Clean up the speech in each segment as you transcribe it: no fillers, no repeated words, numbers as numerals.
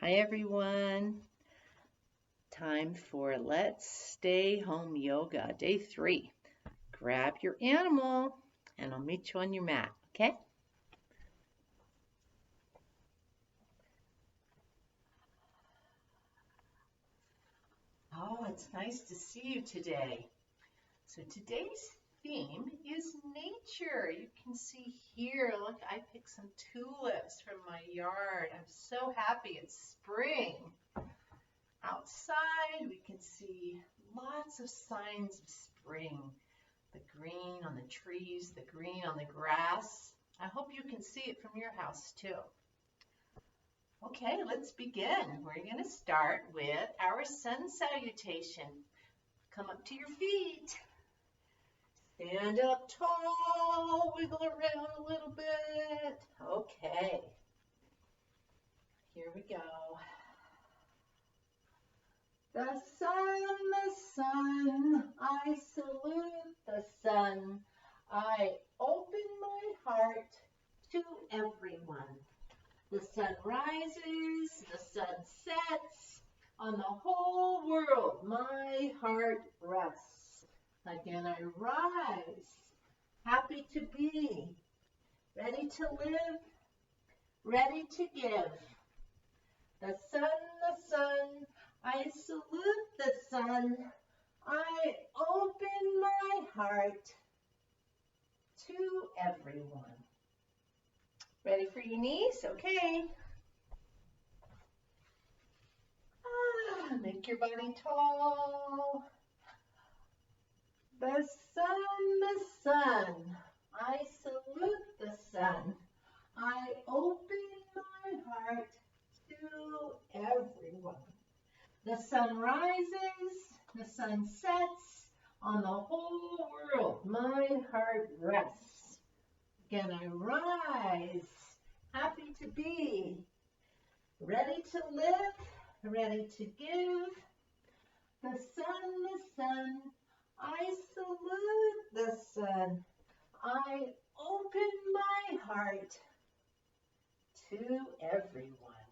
Hi everyone. Time for Let's Stay Home Yoga, day 3. Grab your animal and I'll meet you on your mat, okay? Oh, it's nice to see you today. So today's theme is nature. You can see here, look, I picked some tulips from my yard. I'm so happy it's spring. Outside, we can see lots of signs of spring. The green on the trees, the green on the grass. I hope you can see it from your house too. Okay, let's begin. We're going to start with our sun salutation. Come up to your feet. Stand up tall, wiggle around a little bit. Okay, here we go. The sun, I salute the sun. I open my heart to everyone. The sun rises, the sun sets, on the whole world my heart rests. Again I rise, happy to be, ready to live, ready to give. The sun, I salute the sun. I open my heart to everyone. Ready for your knees? Okay. Make your body tall. The sun, I salute the sun. I open my heart to everyone. The sun rises, the sun sets, on the whole world my heart rests. Again I rise, happy to be, ready to live, ready to give. The sun, I salute the sun. I open my heart to everyone.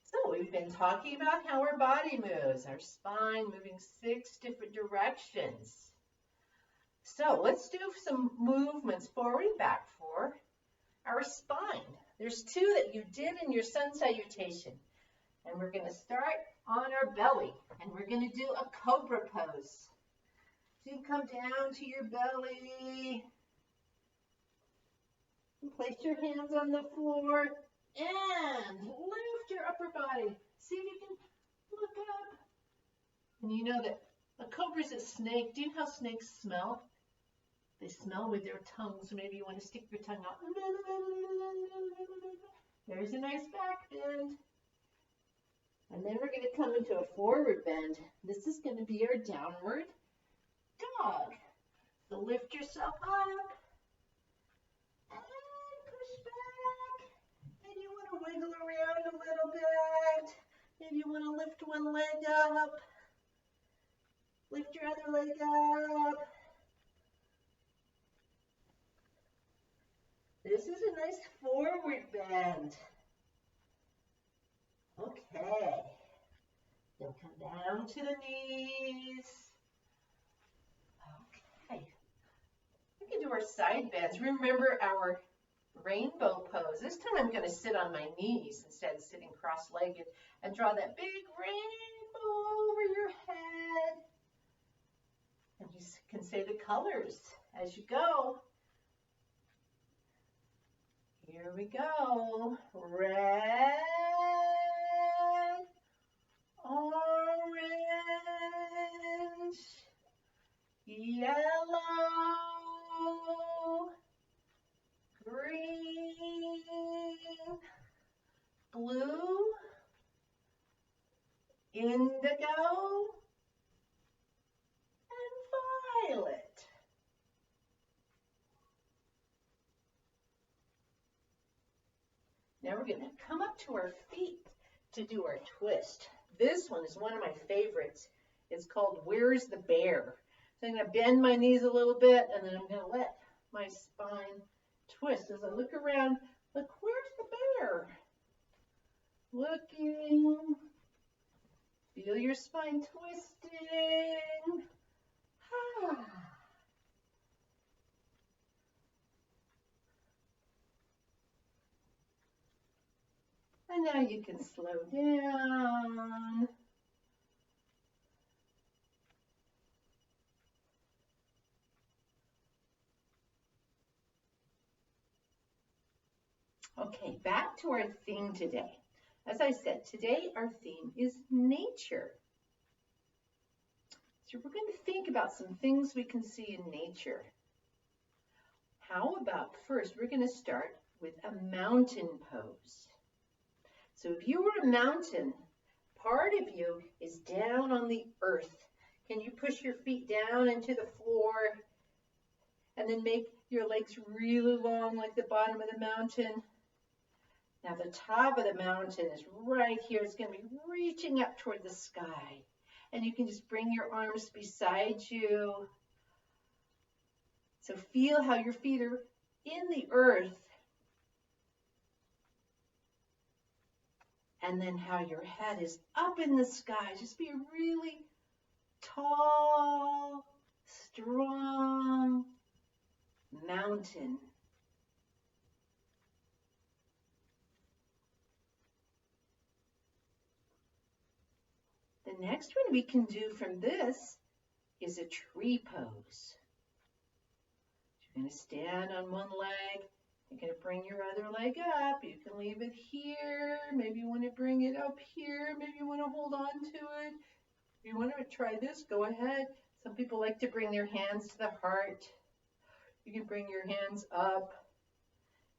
So we've been talking about how our body moves, our spine moving 6 different directions. So let's do some movements forward and back for our spine. There's 2 that you did in your sun salutation. And we're going to start on our belly. And we're going to do a cobra pose. So you come down to your belly. And place your hands on the floor. And lift your upper body. See if you can look up. And you know that a cobra is a snake. Do you know how snakes smell? They smell with their tongue, so maybe you want to stick your tongue out. There's a nice back bend. And then we're going to come into a forward bend. This is going to be our downward dog. So lift yourself up. And push back. And you want to wiggle around a little bit. Maybe you want to lift one leg up. Lift your other leg up. This is a nice forward bend. Okay. Then come down to the knees. Okay. We can do our side bends. Remember our rainbow pose. This time I'm going to sit on my knees instead of sitting cross-legged and draw that big rainbow over your head. And you can say the colors as you go. Here we go. Red, orange, yellow, green, blue, indigo, and violet. Now we're going to come up to our feet to do our twist. This one is one of my favorites. It's called Where's the Bear? So I'm going to bend my knees a little bit, and then I'm going to let my spine twist as I look around. Look, where's the bear? Looking. Feel your spine twisting. And now you can slow down. Okay, back to our theme today. As I said, today our theme is nature. So we're going to think about some things we can see in nature. How about first, we're going to start with a mountain pose. So if you were a mountain, part of you is down on the earth. Can you push your feet down into the floor and then make your legs really long like the bottom of the mountain? Now the top of the mountain is right here. It's going to be reaching up toward the sky. And you can just bring your arms beside you. So feel how your feet are in the earth. And then how your head is up in the sky. Just be a really tall, strong mountain. The next one we can do from this is a tree pose. You're going to stand on one leg. You're going to bring your other leg up. You can leave it here. Maybe you want to bring it up here. Maybe you want to hold on to it. If you want to try this, go ahead. Some people like to bring their hands to the heart. You can bring your hands up.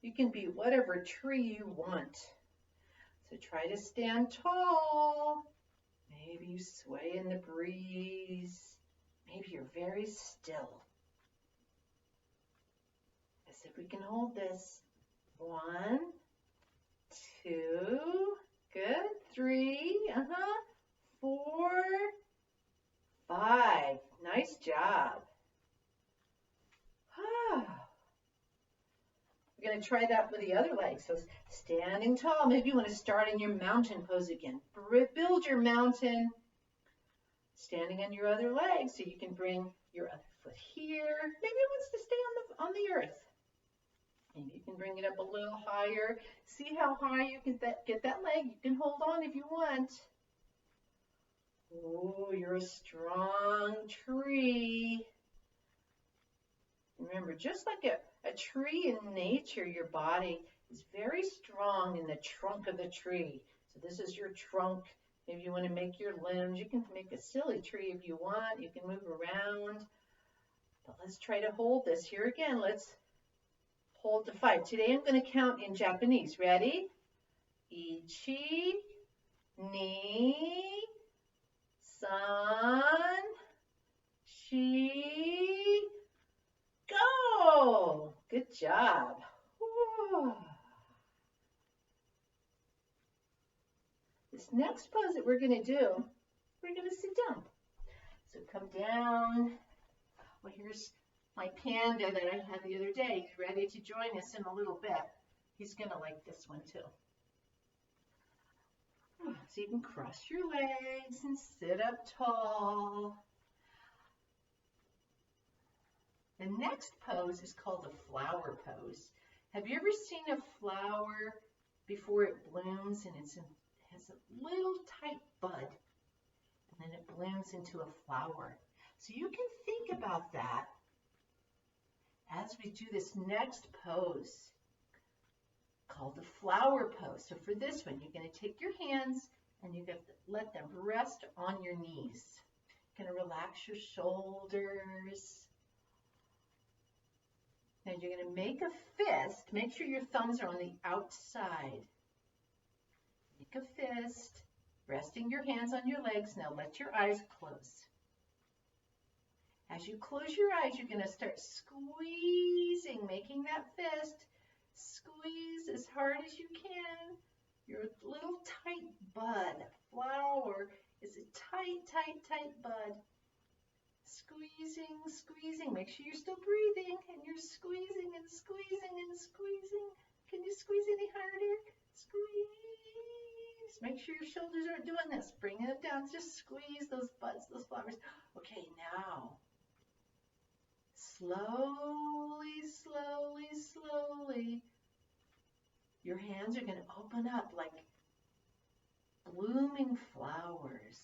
You can be whatever tree you want. So try to stand tall. Maybe you sway in the breeze. Maybe you're very still. As if we can hold this. 1, 2, good. 3, 4, 5. Nice job. We're going to try that with the other leg. So standing tall. Maybe you want to start in your mountain pose again. Build your mountain. Standing on your other leg so you can bring your other foot here. Maybe it wants to stay on the earth. Maybe you can bring it up a little higher. See how high you can get that leg. You can hold on if you want. Oh, you're a strong tree. Remember, just like a tree in nature, your body is very strong in the trunk of the tree. So this is your trunk. Maybe you want to make your limbs. You can make a silly tree if you want. You can move around. But let's try to hold this. Here again, let's hold to 5. Today I'm going to count in Japanese. Ready? Ichi, ni, san, shi, go! Good job. Whew. This next pose that we're going to do, we're going to sit down. So come down. Well, here's my panda that I had the other day. He's ready to join us in a little bit. He's going to like this one too. So you can cross your legs and sit up tall. The next pose is called a flower pose. Have you ever seen a flower before it blooms and it has a little tight bud and then it blooms into a flower? So you can think about that as we do this next pose called the flower pose. So for this one, you're going to take your hands and you're going to let them rest on your knees. You're going to relax your shoulders. Now you're going to make a fist. Make sure your thumbs are on the outside. Make a fist, resting your hands on your legs. Now let your eyes close. As you close your eyes, you're going to start squeezing, making that fist. Squeeze as hard as you can. Your little tight bud. Flower is a tight, tight, tight bud. Squeezing, squeezing. Make sure you're still breathing and you're squeezing. Make sure your shoulders aren't doing this. Bring it down. Just squeeze those buds, those flowers. Okay, now slowly, slowly, slowly, your hands are going to open up like blooming flowers.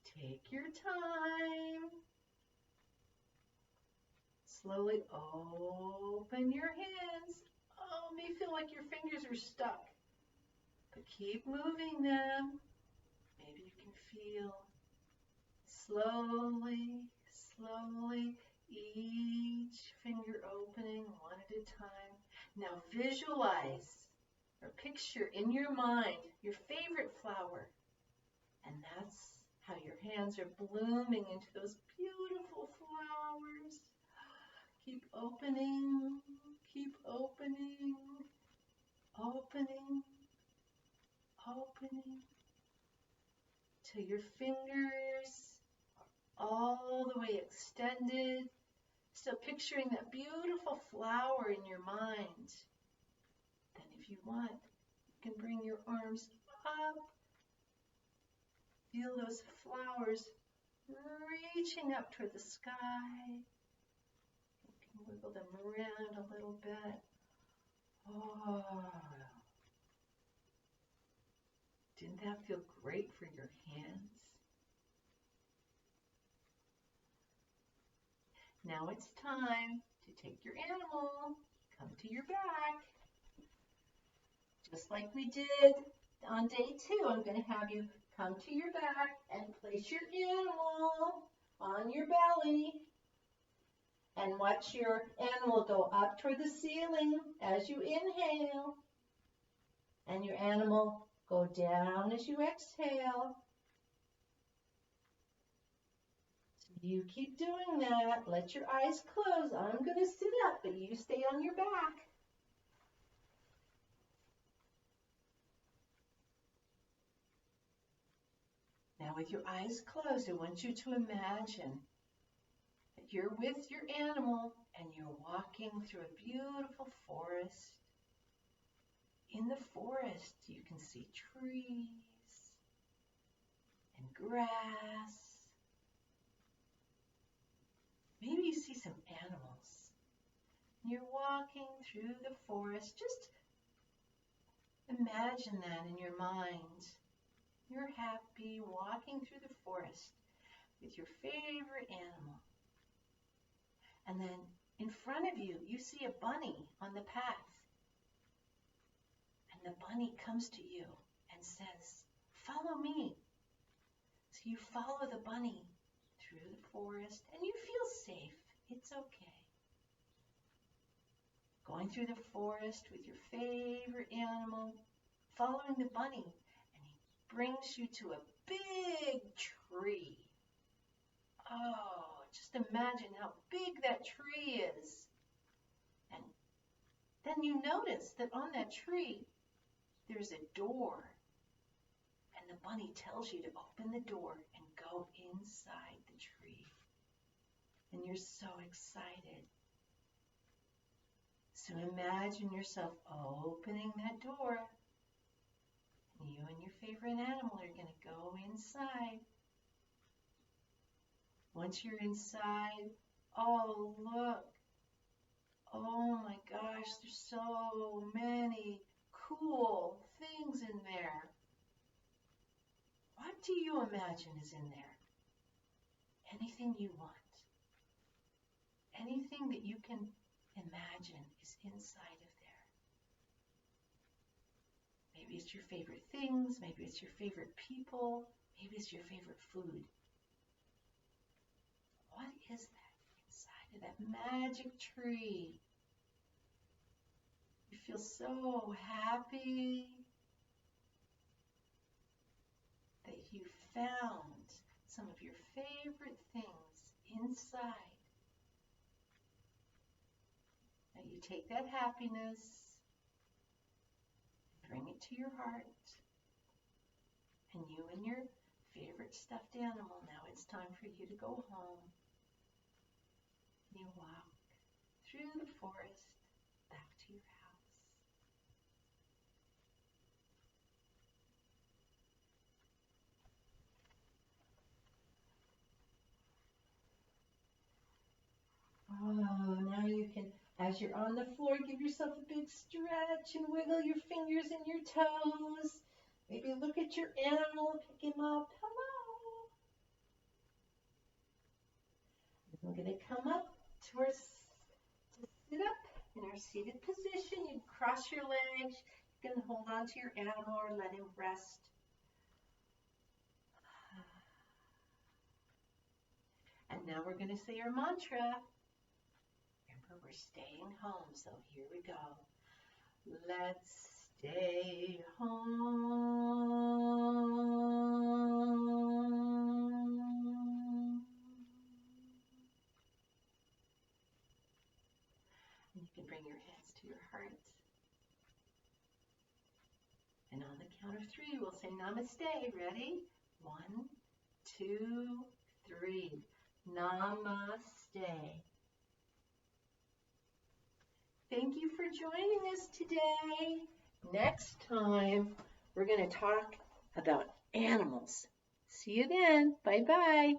Take your time. Slowly open your hands. Oh, it may feel like your fingers are stuck, but keep moving them. Maybe you can feel slowly, slowly, each finger opening one at a time. Now visualize or picture in your mind your favorite flower, and that's how your hands are blooming into those beautiful flowers. Keep opening, keep opening, opening, opening, till your fingers are all the way extended. Still picturing that beautiful flower in your mind. Then if you want, you can bring your arms up. Feel those flowers reaching up toward the sky. You can wiggle them around a little bit. Oh, didn't that feel great for your hands? Now it's time to take your animal, come to your back. Just like we did on day 2, I'm going to have you come to your back and place your animal on your belly. And watch your animal go up toward the ceiling as you inhale. And your animal go down as you exhale. So you keep doing that. Let your eyes close. I'm going to sit up, but you stay on your back. Now with your eyes closed, I want you to imagine that you're with your animal and you're walking through a beautiful forest. In the forest, you can see trees and grass. Maybe you see some animals. And you're walking through the forest. Just imagine that in your mind. You're happy walking through the forest with your favorite animal. And then in front of you, you see a bunny on the path. And the bunny comes to you and says, "Follow me." So you follow the bunny through the forest and you feel safe. It's okay. Going through the forest with your favorite animal, following the bunny, and he brings you to a big tree. Oh, just imagine how big that tree is. And then you notice that on that tree, there's a door. And the bunny tells you to open the door and go inside the tree. And you're so excited. So imagine yourself opening that door. And you and your favorite animal are going to go inside. Once you're inside, oh, look. Oh my gosh, there's so many cool things in there. What do you imagine is in there? Anything you want. Anything that you can imagine is inside of there. Maybe it's your favorite things, maybe it's your favorite people, maybe it's your favorite food. What is that inside of that magic tree? You feel so happy that you found some of your favorite things inside. Now you take that happiness, bring it to your heart, and you and your favorite stuffed animal, now it's time for you to go home. You walk through the forest back to your house. As you're on the floor, give yourself a big stretch and wiggle your fingers and your toes. Maybe look at your animal, pick him up. Hello. We're going to come up to sit up in our seated position. You cross your legs. You can hold on to your animal or let him rest. And now we're going to say our mantra. Remember, we're staying home, so here we go. Let's stay home. And you can bring your hands to your heart. And on the count of 3, we'll say namaste. Ready? 1, 2, 3. Namaste. Thank you for joining us today. Next time, we're going to talk about animals. See you then. Bye-bye.